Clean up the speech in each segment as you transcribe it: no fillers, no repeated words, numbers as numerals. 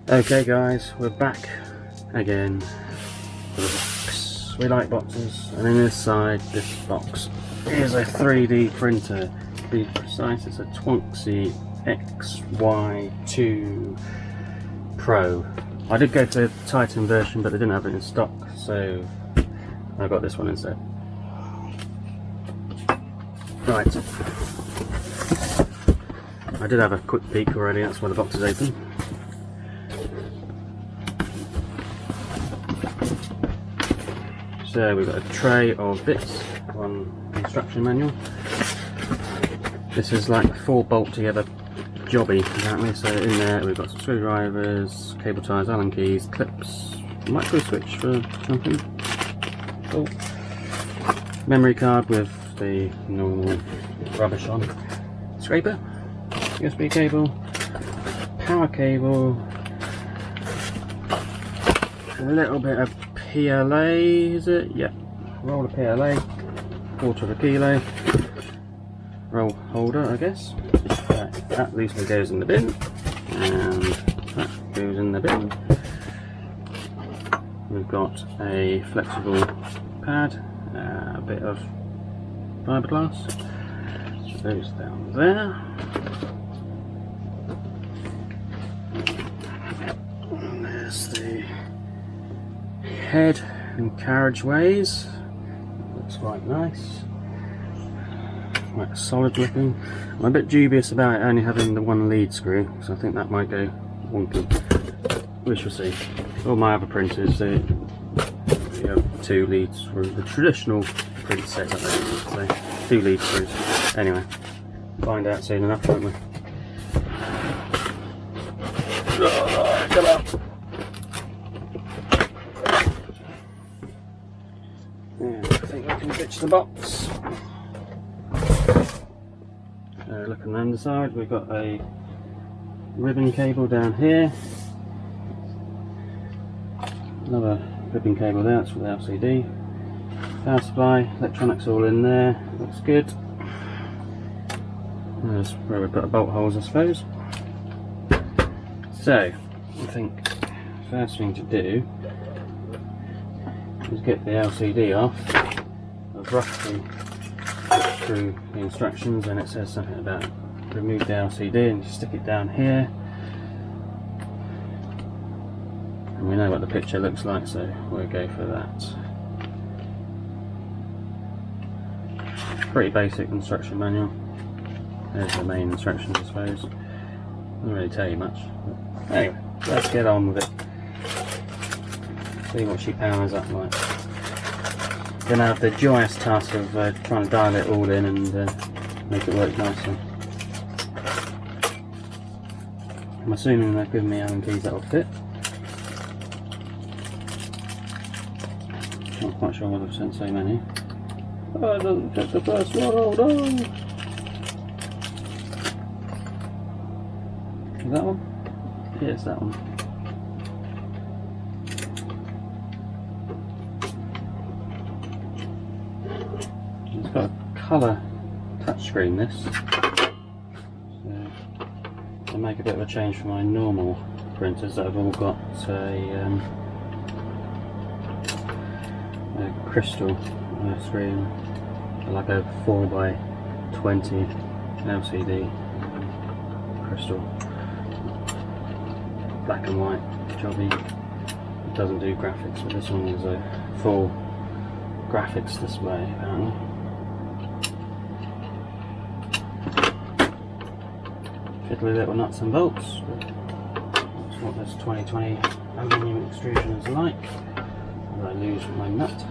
Okay guys, we're back again for the box. We like boxes, and in this side, this box is a 3D printer. To be precise, it's a Tronxy XY-2Pro. I did go for the Titan version, but they didn't have it in stock, so I got this one instead. Right. I did have a quick peek already, that's why the box is open. So we've got a tray of bits, one instruction manual. This is like a 4-bolt together jobby apparently, so in there we've got some screwdrivers, cable ties, Allen keys, clips, micro switch for jumping, cool. Memory card with the normal rubbish on, scraper, USB cable, power cable, a little bit of PLA, is it? Yep, roll of PLA, quarter of a kilo, roll holder I guess. That loosely goes in the bin, and that goes in the bin. We've got a flexible pad, a bit of fiberglass, so those down there. And there's the head and carriageways, looks quite nice, quite solid looking. I'm a bit dubious about it only having the one lead screw, because I think that might go wonky. We shall see. All my other printers, they have 2 lead screws, the traditional print set, I think, so 2 lead screws. Anyway, find out soon enough, won't we? Come out! Yeah, I think I can ditch the box. Look on the underside, we've got a ribbon cable down here, another ribbon cable there, that's for the LCD, power supply, electronics all in there, looks good. There's where we put the bolt holes I suppose. So, I think first thing to do is get the LCD off. I've roughly looked through the instructions and it says something about remove the LCD and just stick it down here. And we know what the picture looks like, so we'll go for that. Pretty basic instruction manual. There's the main instructions I suppose. Doesn't really tell you much. But anyway, let's get on with it. See what she powers up like. Gonna have the joyous task of trying to dial it all in and make it work nicely. I'm assuming they've given me Allen keys that will fit. Not quite sure why they've sent so many. Oh, it doesn't fit the first one, hold on! Is that one? Yeah, it's that one. It's got a colour touchscreen this, so to make a bit of a change from my normal printers that have all got a crystal screen, like a 4x20 LCD crystal, black and white jobby. It doesn't do graphics, but this one is a full graphics display apparently. Fiddly little nuts and bolts, but that's what this 2020 aluminium extrusion is like. And I lose my nut.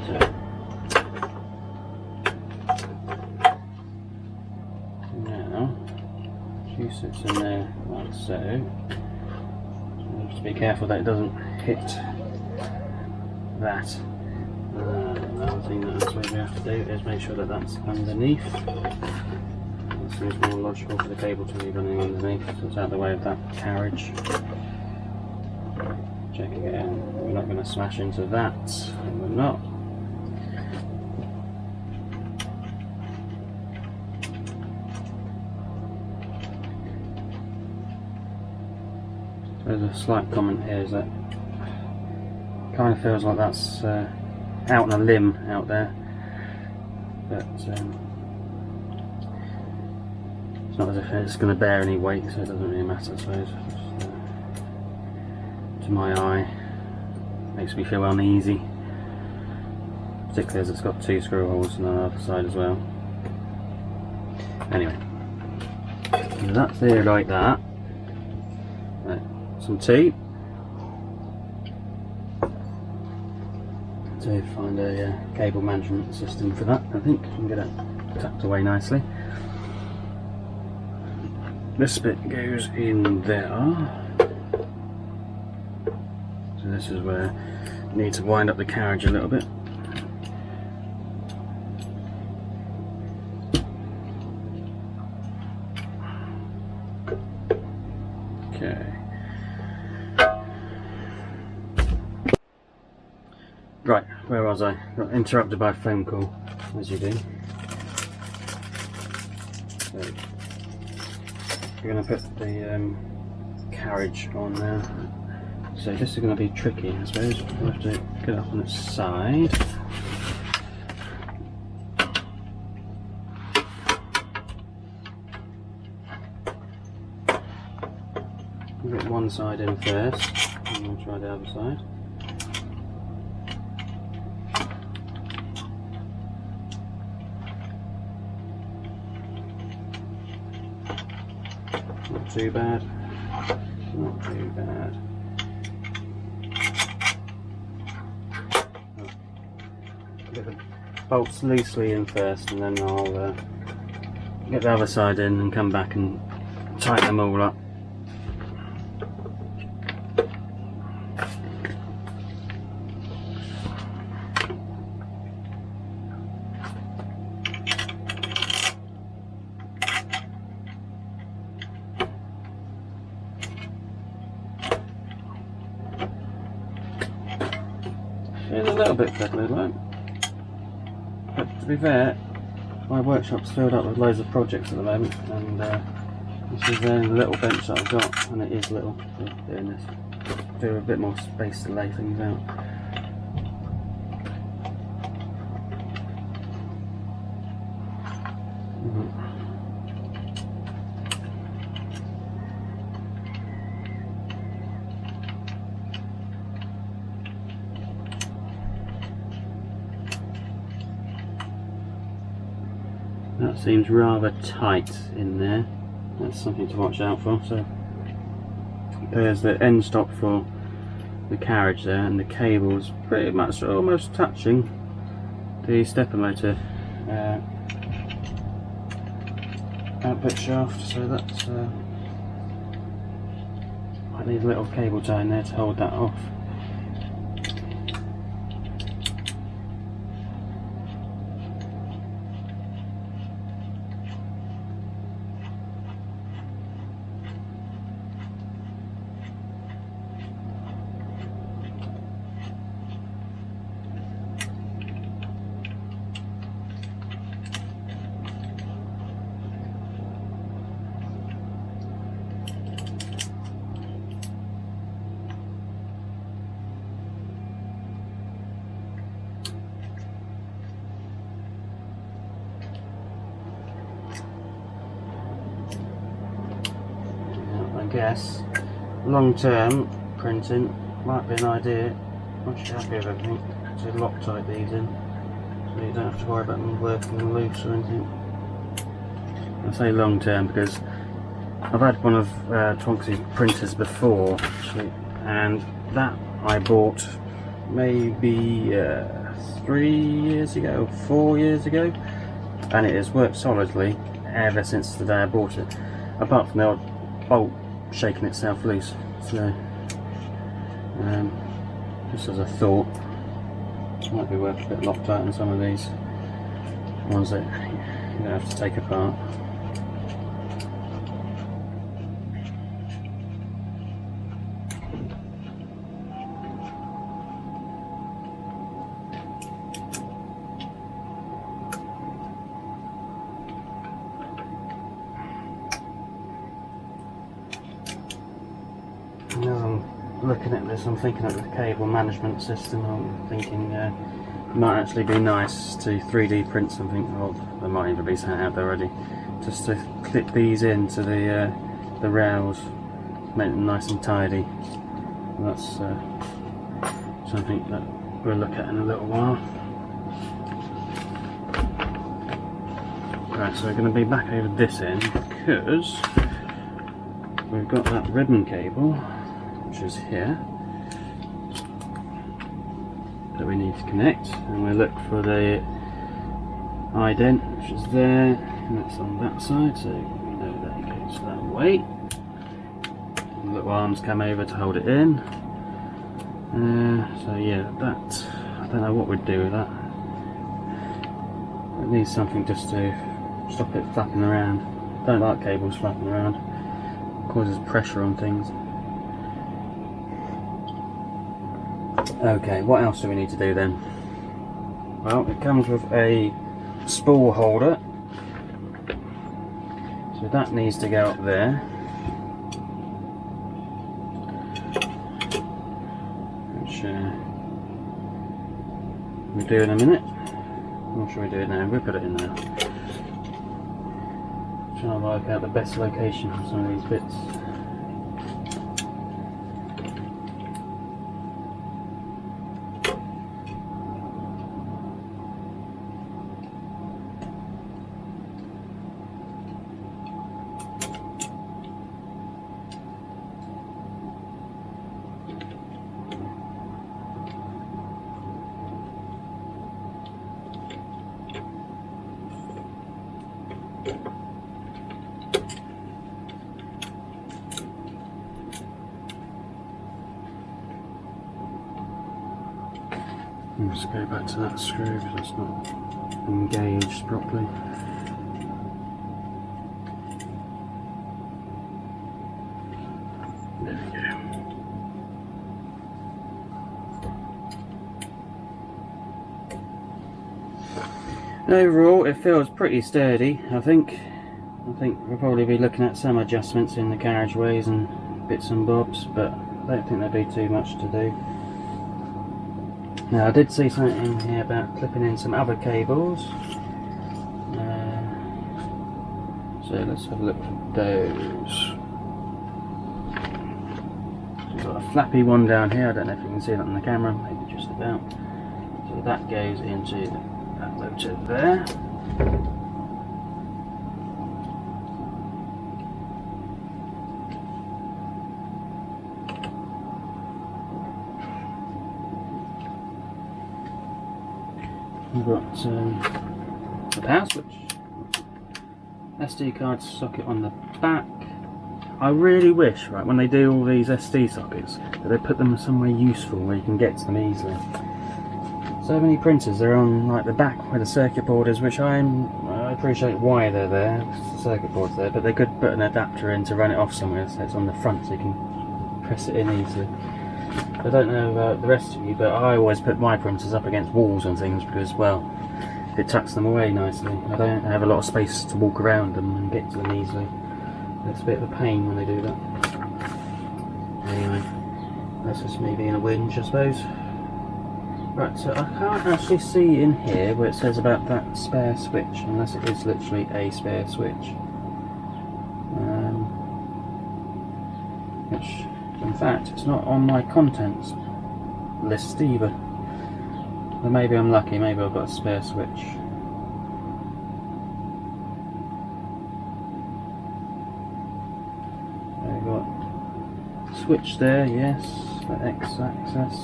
So now she sits in there like so. Just be careful that it doesn't hit that. Another thing that I suppose we have to do is make sure that that's underneath. That seems more logical for the cable to be running underneath, so it's out of the way of that carriage. Check again, we're not going to smash into that, and we're not. there's a slight comment here, is that kind of feels like that's out on a limb out there, but it's not as if it's going to bear any weight, so it doesn't really matter, I suppose. Just, to my eye, makes me feel uneasy, particularly as it's got 2 screw holes on the other side as well. Anyway, so that's there like that. Right, some tea to find a cable management system for that. I think I can get it tucked away nicely. This bit goes in there, so this is where you need to wind up the carriage a little bit. Okay. Right, where was I? Got interrupted by a phone call, as you do. So, we're going to put the carriage on there. So this is going to be tricky, I suppose. We'll have to get it up on its side. We'll get one side in first, and we'll try the other side. Not too bad. Not too bad. Get the bolts loosely in first, and then I'll get the other side in and come back and tighten them all up. It's a little bit fiddly, right? But to be fair, my workshop's filled up with loads of projects at the moment, and this is the only little bench that I've got, and it is little for doing this. Do a bit more space to lay things out. That seems rather tight in there. That's something to watch out for. So there's the end stop for the carriage there, and the cable's pretty much almost touching the stepper motor output shaft. So that's I need a little cable tie in there to hold that off. I guess long term printing might be an idea, once you're happy with everything, to Loctite these in, so you don't have to worry about them working loose or anything. I say long term because I've had one of Tronxy's printers before actually, and that I bought maybe 3 years ago, 4 years ago, and it has worked solidly ever since the day I bought it, apart from the odd bolt shaking itself loose. So just as a thought, it might be worth a bit of Loctite on some of these ones that you don't have to take apart. Another looking at this, I'm thinking of the cable management system. I'm thinking it might actually be nice to 3D print something. Well, there might even be something out there already. Just to clip these into the rails, make them nice and tidy. And that's something that we'll look at in a little while. Right, so we're going to be back over this end because we've got that ribbon cable, which is here, that we need to connect, and we'll look for the ident, which is there, and that's on that side, so we know that it goes that way. The little arms come over to hold it in. So yeah, that, I don't know what we'd do with that. It needs something just to stop it flapping around. Don't like cables flapping around. It causes pressure on things. Okay, what else do we need to do then? Well, it comes with a spool holder. So that needs to go up there. Which we'll do in a minute. Or should we do it now? We'll put it in there. Trying to work out the best location for some of these bits. Let's go back to that screw because it's not engaged properly. There we go. Overall, it feels pretty sturdy. I think we'll probably be looking at some adjustments in the carriageways and bits and bobs, but I don't think there'll be too much to do. Now, I did see something in here about clipping in some other cables, so let's have a look at those. We've got a flappy one down here, I don't know if you can see that on the camera, maybe just about. So that goes into that motor there. We've got the power switch, SD card socket on the back. I really wish, right, when they do all these SD sockets, that they put them somewhere useful where you can get to them easily. So many printers, they're on like the back where the circuit board is, which I appreciate why they're there, the circuit board's there, but they could put an adapter in to run it off somewhere so it's on the front so you can press it in easily. I don't know about the rest of you, but I always put my printers up against walls and things because, well, it tucks them away nicely. I don't have a lot of space to walk around them and get to them easily. It's a bit of a pain when they do that. Anyway, that's just me being a whinge, I suppose. Right, so I can't actually see in here where it says about that spare switch, unless it is literally a spare switch. Which, in fact, it's not on my contents list either. But maybe I'm lucky, maybe I've got a spare switch. I've got switch there, yes, for X-axis,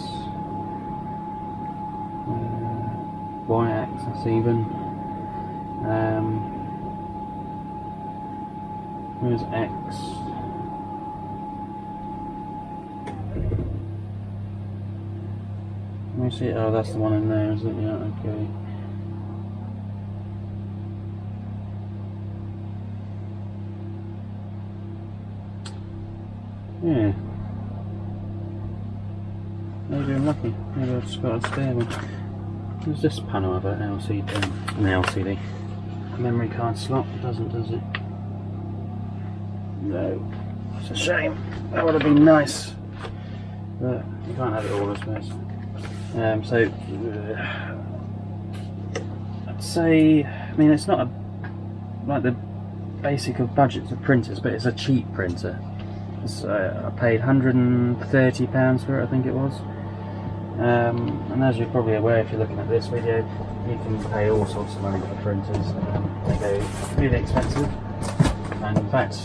Y-axis even. Where's X? Let me see. Oh, that's the one in there, is it? Yeah, okay. Yeah. Maybe I'm lucky. Maybe I've just got a spare one. There's this panel of an LCD. Memory card slot. It doesn't, does it? No. It's a shame. That would have been nice. but you can't have it all, I suppose. I'd say, I mean, it's not like the basic of budgets of printers, but it's a cheap printer. I paid £130 for it, I think it was. And as you're probably aware if you're looking at this video, you can pay all sorts of money for printers. They go really expensive. And in fact,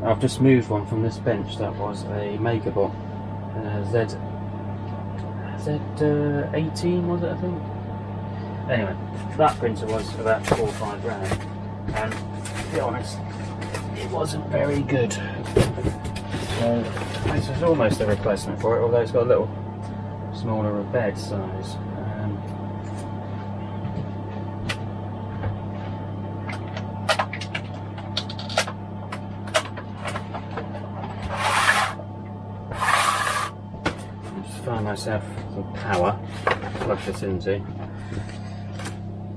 I've just moved one from this bench that was a MakerBot Z18 was it, I think? Anyway, that printer was about 4 or 5 grand, and to be honest, it wasn't very good. So this is almost a replacement for it, although it's got a little smaller bed size. Find myself some power to plug this into,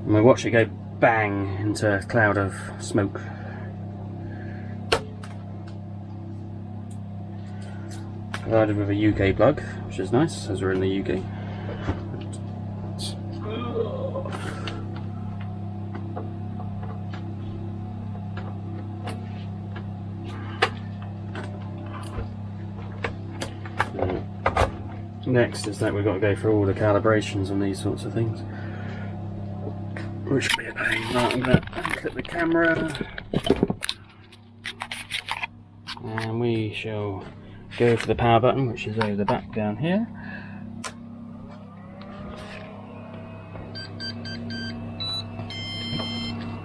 and we watch it go bang into a cloud of smoke. Provided with a UK plug, which is nice as we're in the UK. Next is that we've got to go through all the calibrations on these sorts of things, which will be a pain. Right, I'm going to clip the camera, and we shall go for the power button, which is over the back down here.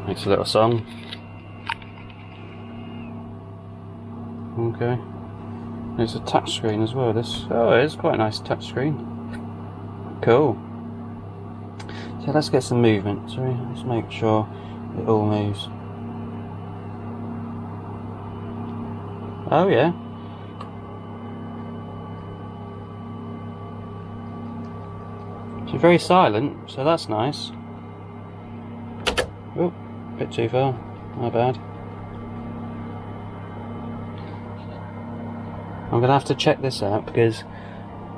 Makes a little song. Okay. It's a touch screen as well, this. Oh, it is quite a nice touch screen. Cool. So let's get some movement. Sorry, let's make sure it all moves. Oh yeah. It's very silent, so that's nice. Oh, a bit too far. My bad. I'm going to have to check this out because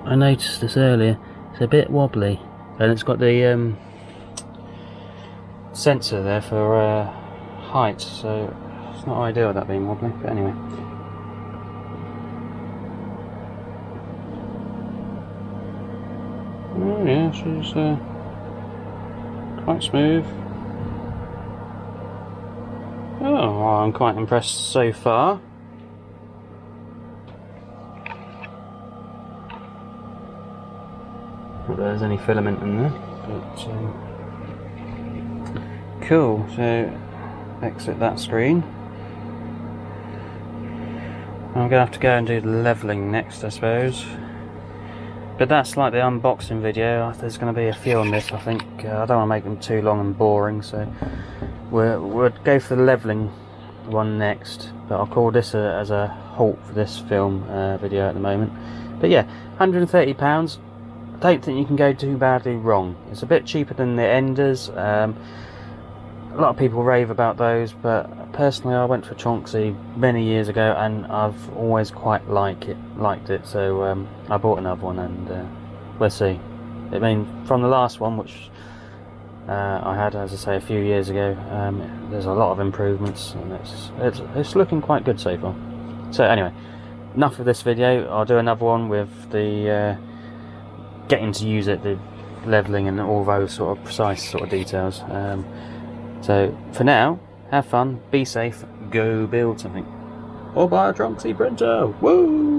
I noticed this earlier. It's a bit wobbly, and it's got the sensor there for height, so it's not ideal that being wobbly, but anyway. Oh yeah, she's quite smooth. Oh, well, I'm quite impressed so far. Not that there's any filament in there, but cool. So exit that screen. I'm gonna have to go and do the leveling next, I suppose. But that's like the unboxing video. There's going to be a few on this, I think. I don't want to make them too long and boring, so we'll go for the leveling one next. But I'll call this as a halt for this film video at the moment. But yeah, £130. I don't think you can go too badly wrong. It's a bit cheaper than the Enders. A lot of people rave about those, but personally I went for Tronxy many years ago and I've always quite liked it, so I bought another one, and we'll see. I mean, from the last one, which I had, as I say, a few years ago, there's a lot of improvements, and it's looking quite good so far. So anyway, enough of this video. I'll do another one with the getting to use it, the leveling and all those sort of precise sort of details. So for now, have fun, be safe, go build something, or buy a Tronxy printer. Woo!